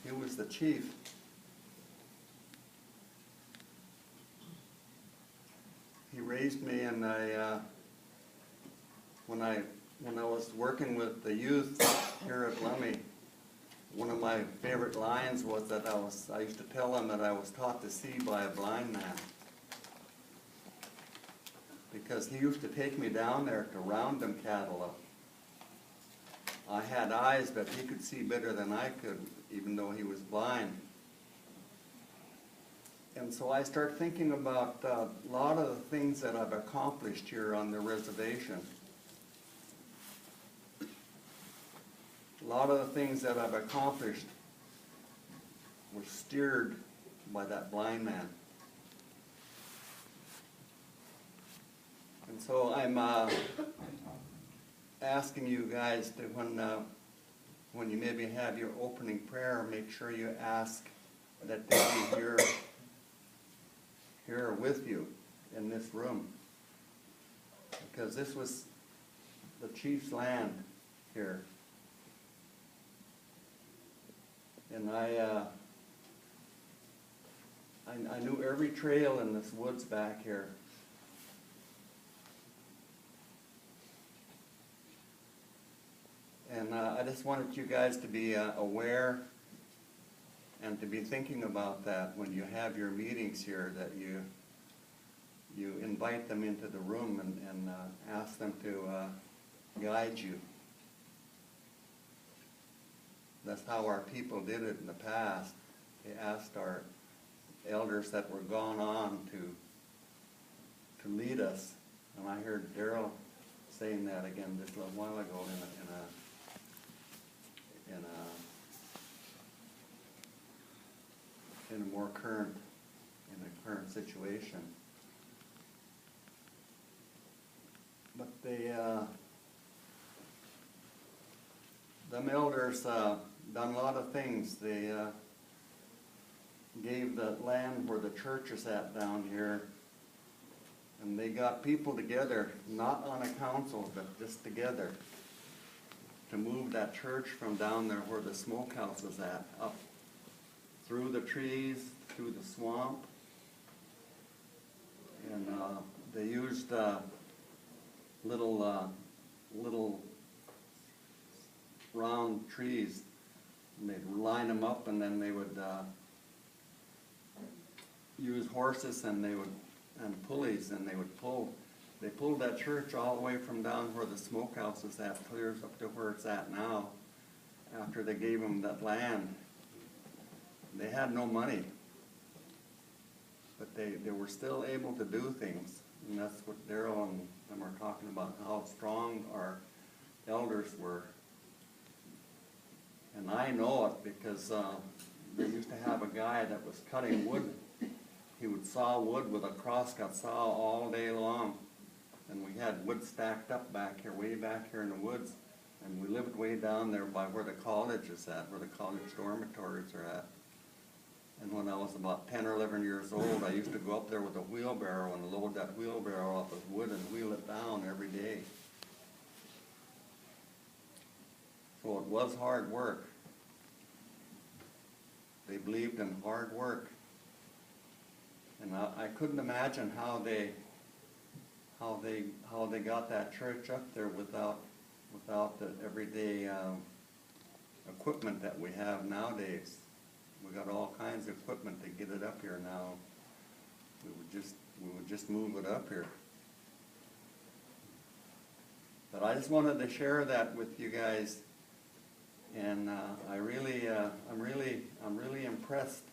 he was the chief. He raised me, and when I was working with the youth here at Lummi, one of my favorite lines was that I used to tell them that I was taught to see by a blind man. Because he used to take me down there to round them cattle up. I had eyes, but he could see better than I could, even though he was blind. And so I start thinking about a lot of the things that I've accomplished here on the reservation. A lot of the things that I've accomplished were steered by that blind man. And so I'm asking you guys to, when you maybe have your opening prayer, make sure you ask that they be here with you in this room. Because this was the chief's land here. And I knew every trail in this woods back here. And I just wanted you guys to be aware and to be thinking about that when you have your meetings here, that you invite them into the room and ask them to guide you. That's how our people did it in the past. They asked our elders that were gone on to lead us. And I heard Daryl saying that again just a little while ago in a more current situation. But them elders done a lot of things. They gave the land where the church is at down here, and they got people together, not on a council, but just together, to move that church from down there where the smokehouse is at, up through the trees, through the swamp. And they used little round trees, and they'd line them up, and then they would use horses and pulleys, and they would pull. They pulled that church all the way from down where the smokehouse is at, clear up to where it's at now, after they gave them that land. They had no money, but they were still able to do things. And that's what Daryl and them are talking about, how strong our elders were. And I know it because they used to have a guy that was cutting wood. He would saw wood with a crosscut saw all day long. And we had wood stacked up back here, way back here in the woods. And we lived way down there by where the college is at, where the college dormitories are at. And when I was about 10 or 11 years old, I used to go up there with a wheelbarrow and load that wheelbarrow up with wood and wheel it down every day. So it was hard work. They believed in hard work. And I couldn't imagine how they got that church up there without the everyday equipment that we have nowadays. We got all kinds of equipment to get it up here now. We would just move it up here. But I just wanted to share that with you guys, and I'm really impressed.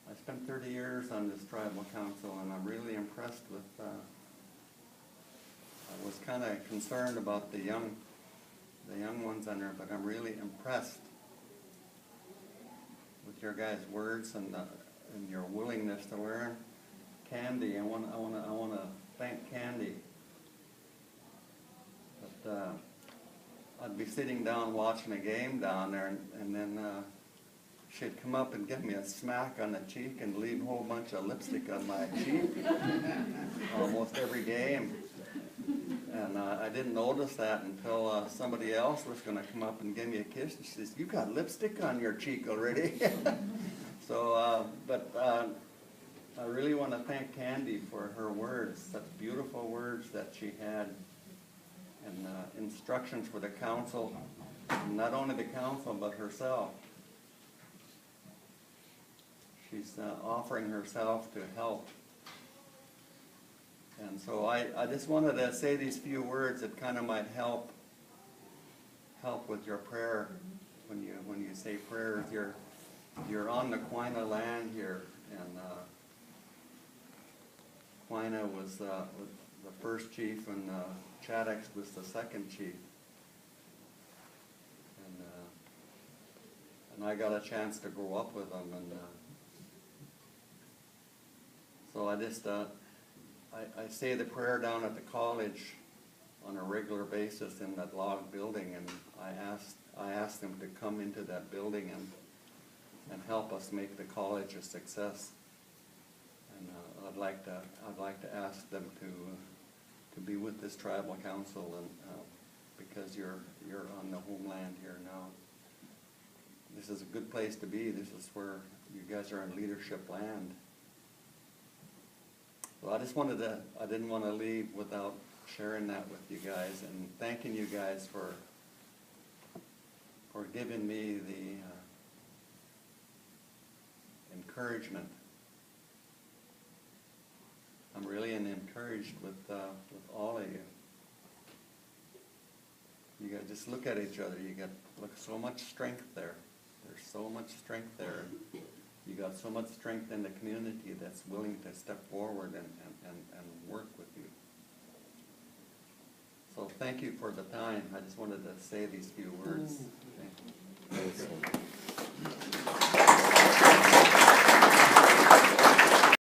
I spent 30 years on this tribal council, and I'm really impressed with. I was kind of concerned about the young ones on there, but I'm really impressed with your guys' words and your willingness to learn. Candy, I want to thank Candy. But I'd be sitting down watching a game down there, and then she'd come up and give me a smack on the cheek and leave a whole bunch of lipstick on my cheek almost every game. And I didn't notice that until somebody else was gonna come up and give me a kiss, and she says, "You got lipstick on your cheek already." So, I really want to thank Candy for her words, such beautiful words that she had, and instructions for the council, not only the council, but herself. She's offering herself to help. And so I just wanted to say these few words that kind of might help with your prayer. When you say prayers, you're on the Quina land here, and Quina was the first chief, and Chaddox was the second chief. And I got a chance to grow up with them, and so I just I say the prayer down at the college on a regular basis in that log building, and I asked them to come into that building and help us make the college a success. And I'd like to ask them to be with this tribal council, and because you're on the homeland here now. This is a good place to be. This is where you guys are in leadership land. Well, I didn't want to leave without sharing that with you guys, and thanking you guys for giving me the encouragement. I'm really encouraged with all of you. You guys just look at each other. Look, so much strength there. There's so much strength there. You got so much strength in the community that's willing to step forward and work with you. So thank you for the time. I just wanted to say these few words.